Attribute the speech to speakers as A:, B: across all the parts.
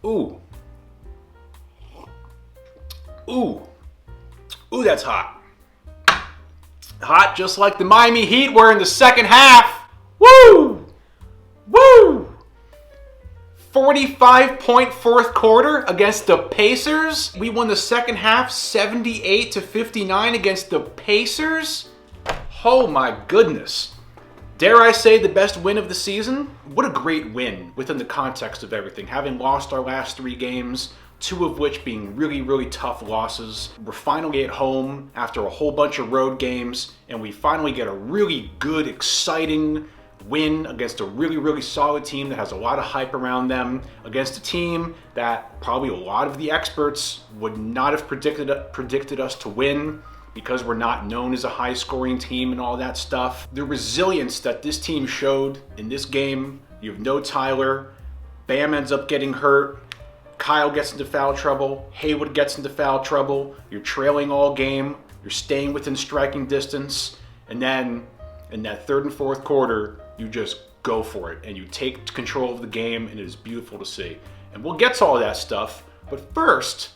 A: Ooh. Ooh. Ooh, that's hot. Hot just like the Miami Heat were in the second half. Woo! Woo! 45-point fourth quarter against the Pacers. We won the second half 78-59 against the Pacers. Oh my goodness. Dare I say the best win of the season? What a great win within the context of everything. Having lost our last 3 games, 2 of which being really, really tough losses. We're finally at home after a whole bunch of road games, and we finally get a really good, exciting win against a really, really solid team that has a lot of hype around them, against a team that probably a lot of the experts would not have predicted us to win because we're not known as a high-scoring team and all that stuff. The resilience that this team showed in this game, you have no Tyler, Bam ends up getting hurt, Kyle gets into foul trouble, Haywood gets into foul trouble, you're trailing all game, you're staying within striking distance, and then in that third and fourth quarter, you just go for it and you take control of the game, and it is beautiful to see. And we'll get to all that stuff, but first,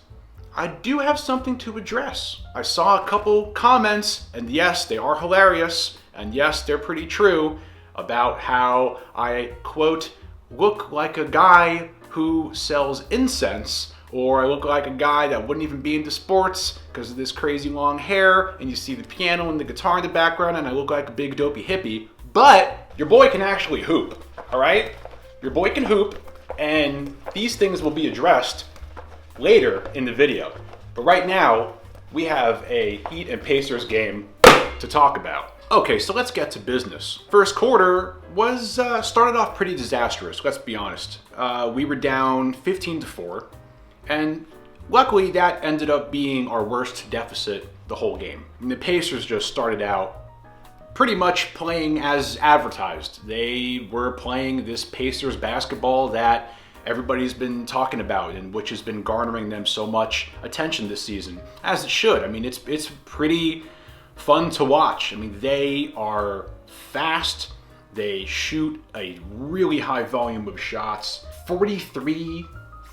A: I do have something to address. I saw a couple comments, and yes, they are hilarious, and yes, they're pretty true, about how I, quote, look like a guy who sells incense, or I look like a guy that wouldn't even be into sports because of this crazy long hair, and you see the piano and the guitar in the background, and I look like a big dopey hippie. But your boy can actually hoop, all right? Your boy can hoop, and these things will be addressed later in the video. But right now, we have a Heat and Pacers game to talk about. Okay, so let's get to business. First quarter was started off pretty disastrous, let's be honest. We were down 15-4, and luckily that ended up being our worst deficit the whole game. And the Pacers just started out pretty much playing as advertised. They were playing this Pacers basketball that everybody's been talking about and which has been garnering them so much attention this season, as it should. I mean, it's pretty fun to watch. I mean, they are fast. They shoot a really high volume of shots. 43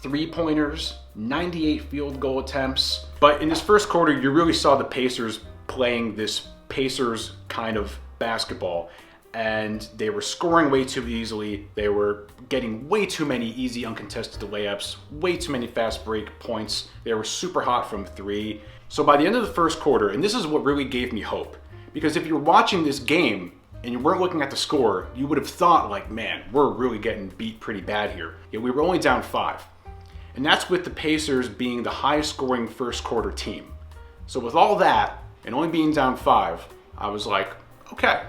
A: three-pointers, 98 field goal attempts. But in this first quarter, you really saw the Pacers playing this Pacers kind of basketball, and they were scoring way too easily. They were getting way too many easy uncontested layups, way too many fast break points. They were super hot from 3. So by the end of the first quarter, and this is what really gave me hope, because if you were watching this game and you weren't looking at the score, you would have thought like, man, we're really getting beat pretty bad here. Yet we were only down 5. And that's with the Pacers being the highest scoring first quarter team. So with all that, and only being down 5, I was like, okay,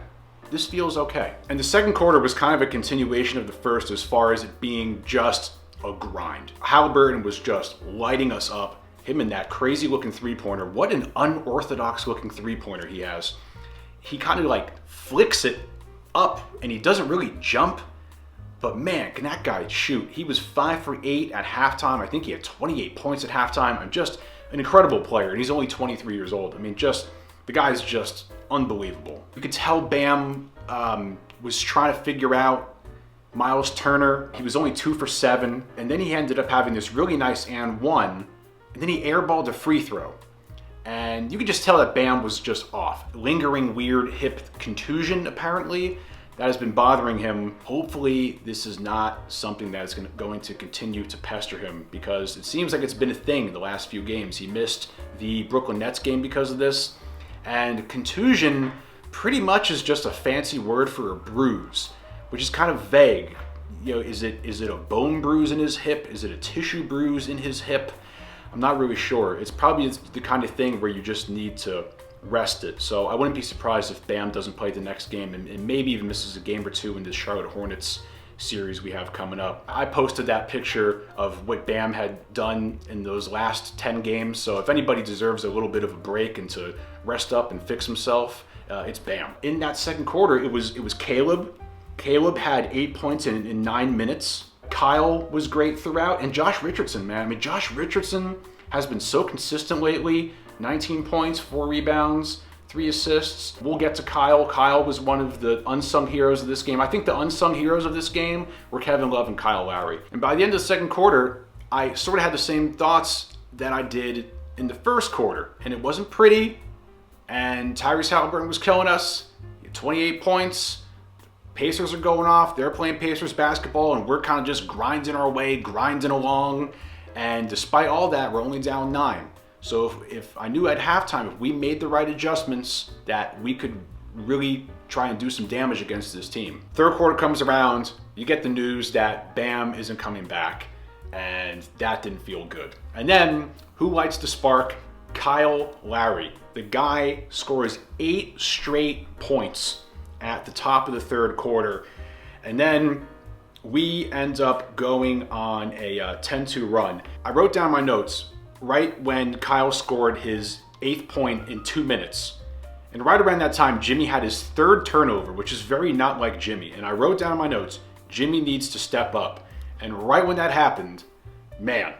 A: this feels okay. And the second quarter was kind of a continuation of the first as far as it being just a grind. Halliburton was just lighting us up. Him in that crazy looking three-pointer. What an unorthodox looking three-pointer he has. He kind of like flicks it up and he doesn't really jump. But man, can that guy shoot. He was 5 for 8 at halftime. I think he had 28 points at halftime. I'm just an incredible player, and he's only 23 years old. I mean, the guy's just unbelievable. You could tell Bam was trying to figure out Miles Turner. He was only 2 for 7, and then he ended up having this really nice and one, and then he airballed a free throw. And you could just tell that Bam was just off. Lingering weird hip contusion, apparently. That has been bothering him. Hopefully this is not something that is going to continue to pester him, because it seems like it's been a thing the last few games. He missed the Brooklyn Nets game because of this. And contusion pretty much is just a fancy word for a bruise, which is kind of vague. You know, is it a bone bruise in his hip? Is it a tissue bruise in his hip? I'm not really sure. It's probably the kind of thing where you just need to rest it. So I wouldn't be surprised if Bam doesn't play the next game and maybe even misses a game or 2 in this Charlotte Hornets series we have coming up. I posted that picture of what Bam had done in those last 10 games. So if anybody deserves a little bit of a break and to rest up and fix himself, it's Bam. In that second quarter, it was Caleb. Caleb had 8 points in 9 minutes. Kyle was great throughout, and Josh Richardson, man. I mean, Josh Richardson has been so consistent lately. 19 points, 4 rebounds, 3 assists. We'll get to Kyle. Kyle was one of the unsung heroes of this game. I think the unsung heroes of this game were Kevin Love and Kyle Lowry. And by the end of the second quarter, I sort of had the same thoughts that I did in the first quarter, and it wasn't pretty, and Tyrese Halliburton was killing us. He had 28 points. Pacers are going off. They're playing Pacers basketball, and we're kind of just grinding our way, grinding along. And despite all that, we're only down 9. So if I knew at halftime, if we made the right adjustments, that we could really try and do some damage against this team. Third quarter comes around, you get the news that Bam isn't coming back, and that didn't feel good. And then, who lights the spark? Kyle Lowry. The guy scores 8 straight points at the top of the third quarter. And then we end up going on a 10-2 run. I wrote down my notes right when Kyle scored his 8th point in 2 minutes. And right around that time, Jimmy had his 3rd turnover, which is very not like Jimmy. And I wrote down in my notes, Jimmy needs to step up. And right when that happened, man,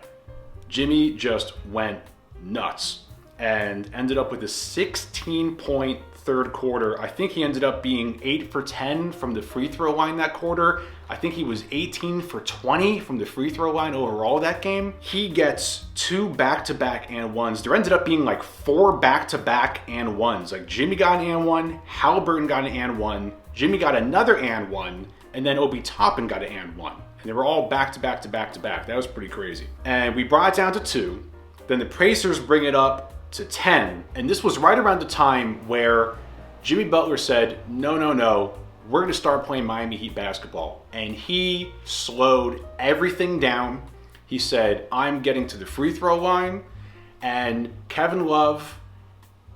A: Jimmy just went nuts and ended up with a 16-point third quarter. I think he ended up being 8 for 10 from the free throw line that quarter. I think he was 18 for 20 from the free throw line overall that game. He gets 2 back-to-back and ones. There ended up being like 4 back-to-back and ones. Like Jimmy got an and one, Halliburton got an and one, Jimmy got another and one, and then Obi Toppin got an and one. And they were all back-to-back to back-to-back. That was pretty crazy. And we brought it down to 2. Then the Pacers bring it up to 10. And this was right around the time where Jimmy Butler said, no, we're going to start playing Miami Heat basketball. And he slowed everything down. He said, I'm getting to the free throw line. And Kevin Love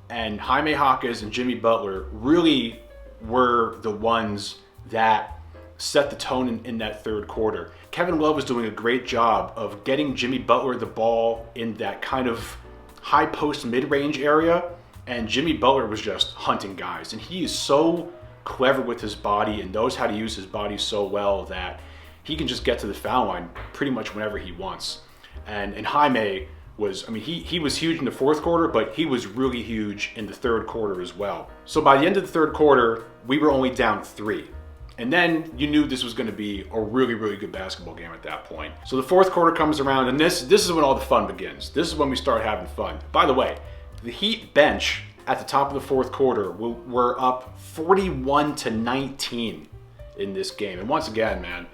A: and Jaime Jaquez and Jimmy Butler really were the ones that set the tone in that third quarter. Kevin Love was doing a great job of getting Jimmy Butler the ball in that kind of high post mid-range area, and Jimmy Butler was just hunting guys. And he is so clever with his body and knows how to use his body so well that he can just get to the foul line pretty much whenever he wants. And Jaime was, I mean, he was huge in the fourth quarter, but he was really huge in the third quarter as well. So by the end of the third quarter, we were only down 3. And then you knew this was going to be a really, really good basketball game at that point. So the fourth quarter comes around, and this is when all the fun begins. This is when we start having fun. By the way, the Heat bench at the top of the fourth quarter were up 41-19 in this game. And once again, man,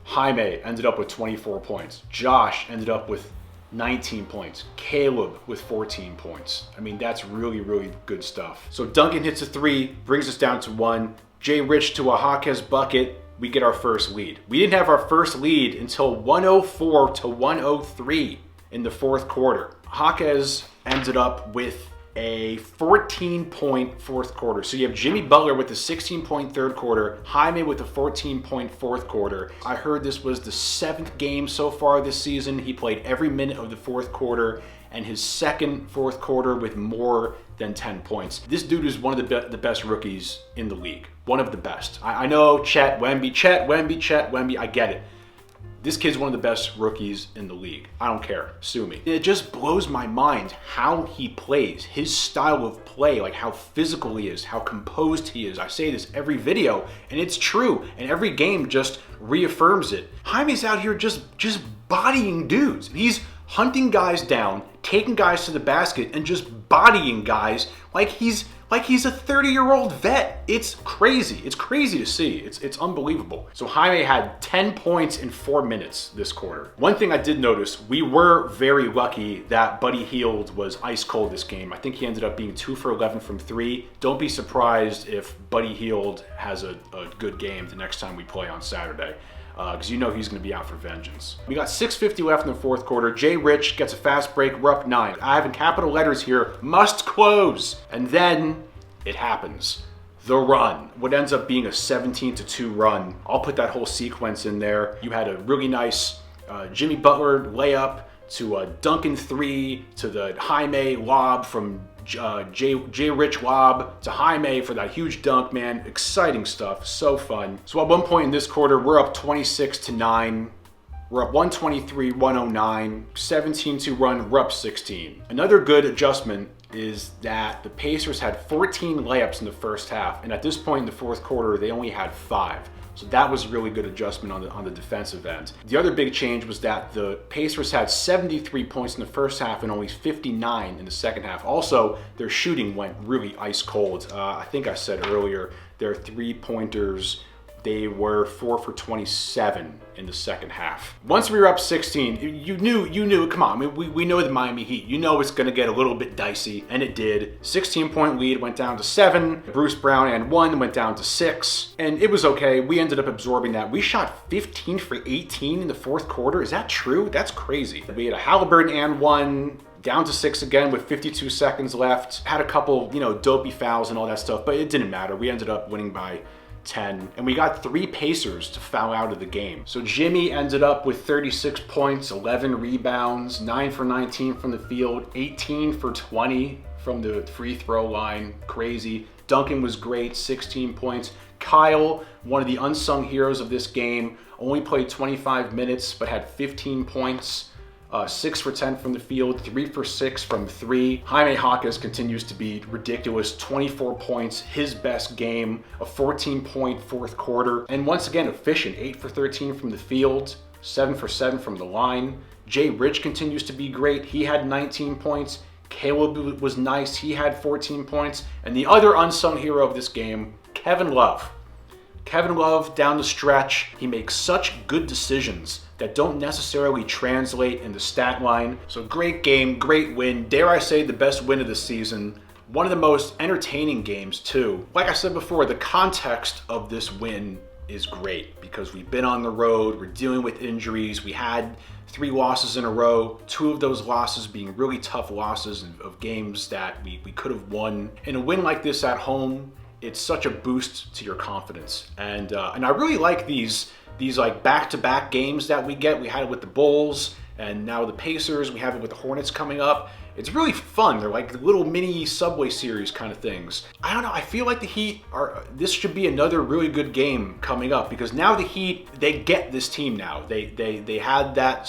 A: Jaime ended up with 24 points. Josh ended up with 19 points. Caleb with 14 points. I mean, that's really, really good stuff. So Duncan hits a 3, brings us down to 1. Jay Rich to a Jaquez bucket, we get our first lead. We didn't have our first lead until 104-103 in the fourth quarter. Jaquez ended up with a 14-point fourth quarter. So you have Jimmy Butler with a 16-point third quarter, Jaime with a 14-point fourth quarter. I heard this was the 7th game so far this season. He played every minute of the fourth quarter, and his second fourth quarter with more than 10 points. This dude is one of the best rookies in the league. One of the best. I know Chet Wemby, I get it. This kid's one of the best rookies in the league. I don't care, sue me. It just blows my mind how he plays, his style of play, like how physical he is, how composed he is. I say this every video, and it's true, and every game just reaffirms it. Jaime's out here just bodying dudes. He's hunting guys down, taking guys to the basket, and just bodying guys like he's a 30-year-old vet. It's crazy. It's crazy to see. It's unbelievable. So Jaime had 10 points in 4 minutes this quarter. One thing I did notice, we were very lucky that Buddy Hield was ice cold this game. I think he ended up being 2 for 11 from 3. Don't be surprised if Buddy Hield has a good game the next time we play on Saturday, because you know he's going to be out for vengeance. We got 6:50 left in the fourth quarter. Jay Rich gets a fast break. We're up 9. I have in capital letters here, must close. And then it happens. The run. What ends up being a 17-2 run. I'll put that whole sequence in there. You had a really nice Jimmy Butler layup to a Duncan 3 to the Jaime lob from Jay Rich lob to Jaime for that huge dunk, man. Exciting stuff. So fun. So at one point in this quarter, we're up 26-9. We're up 123-109. 17-2 run. We're up 16. Another good adjustment is that the Pacers had 14 layups in the first half, and at this point in the fourth quarter, they only had 5. So that was a really good adjustment on the defensive end. The other big change was that the Pacers had 73 points in the first half and only 59 in the second half. Also, their shooting went really ice cold. I think I said earlier, their three-pointers, they were 4 for 27 in the second half. Once we were up 16, you knew, come on, I mean, we know the Miami Heat. You know it's gonna get a little bit dicey, and it did. 16-point lead went down to 7. Bruce Brown and 1 went down to 6, and it was okay. We ended up absorbing that. We shot 15 for 18 in the fourth quarter. Is that true? That's crazy. We had a Halliburton and 1, down to 6 again with 52 seconds left. Had a couple, dopey fouls and all that stuff, but it didn't matter. We ended up winning by 10, and we got 3 Pacers to foul out of the game. So Jimmy ended up with 36 points, 11 rebounds, 9 for 19 from the field, 18 for 20 from the free throw line. Crazy. Duncan was great, 16 points. Kyle, one of the unsung heroes of this game, only played 25 minutes but had 15 points. 6 for 10 from the field, 3 for 6 from 3. Jaime Jaquez continues to be ridiculous. 24 points, his best game, a 14-point fourth quarter. And once again, efficient, 8 for 13 from the field, 7 for 7 from the line. Jay Rich continues to be great. He had 19 points. Caleb was nice. He had 14 points. And the other unsung hero of this game, Kevin Love. Kevin Love down the stretch, he makes such good decisions that don't necessarily translate in the stat line. So great game, great win. Dare I say the best win of the season. One of the most entertaining games too. Like I said before, the context of this win is great because we've been on the road, we're dealing with injuries, we had 3 losses in a row, 2 of those losses being really tough losses of games that we could have won. And a win like this at home, it's such a boost to your confidence. And I really like these like back-to-back games that we get. We had it with the Bulls, and now the Pacers. We have it with the Hornets coming up. It's really fun. They're like little mini Subway Series kind of things. I don't know. I feel like the Heat this should be another really good game coming up because now the Heat, they get this team now. They had that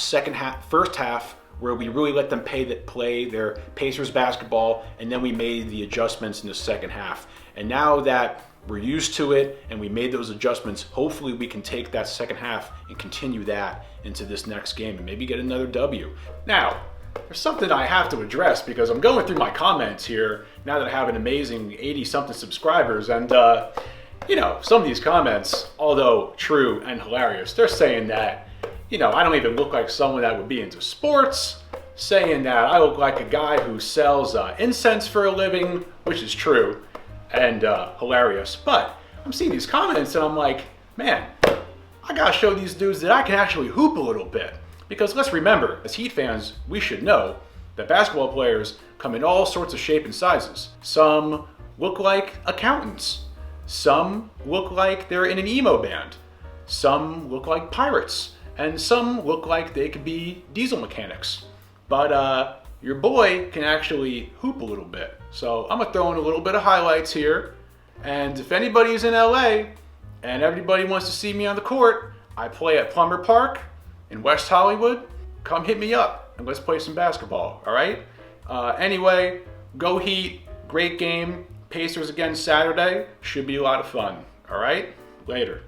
A: first half where we really let them play their Pacers basketball, and then we made the adjustments in the second half. And now that we're used to it and we made those adjustments, hopefully we can take that second half and continue that into this next game and maybe get another W. Now, there's something I have to address because I'm going through my comments here now that I have an amazing 80-something subscribers, and some of these comments, although true and hilarious, they're saying that I don't even look like someone that would be into sports, saying that I look like a guy who sells incense for a living, which is true and hilarious. But I'm seeing these comments and I'm like, man, I gotta show these dudes that I can actually hoop a little bit. Because let's remember, as Heat fans, we should know that basketball players come in all sorts of shape and sizes. Some look like accountants. Some look like they're in an emo band. Some look like pirates. And some look like they could be diesel mechanics. But your boy can actually hoop a little bit. So I'm gonna throw in a little bit of highlights here. And if anybody's in LA and everybody wants to see me on the court, I play at Plumber Park in West Hollywood. Come hit me up and let's play some basketball, all right? Anyway, go Heat, great game. Pacers again Saturday, should be a lot of fun, all right? Later.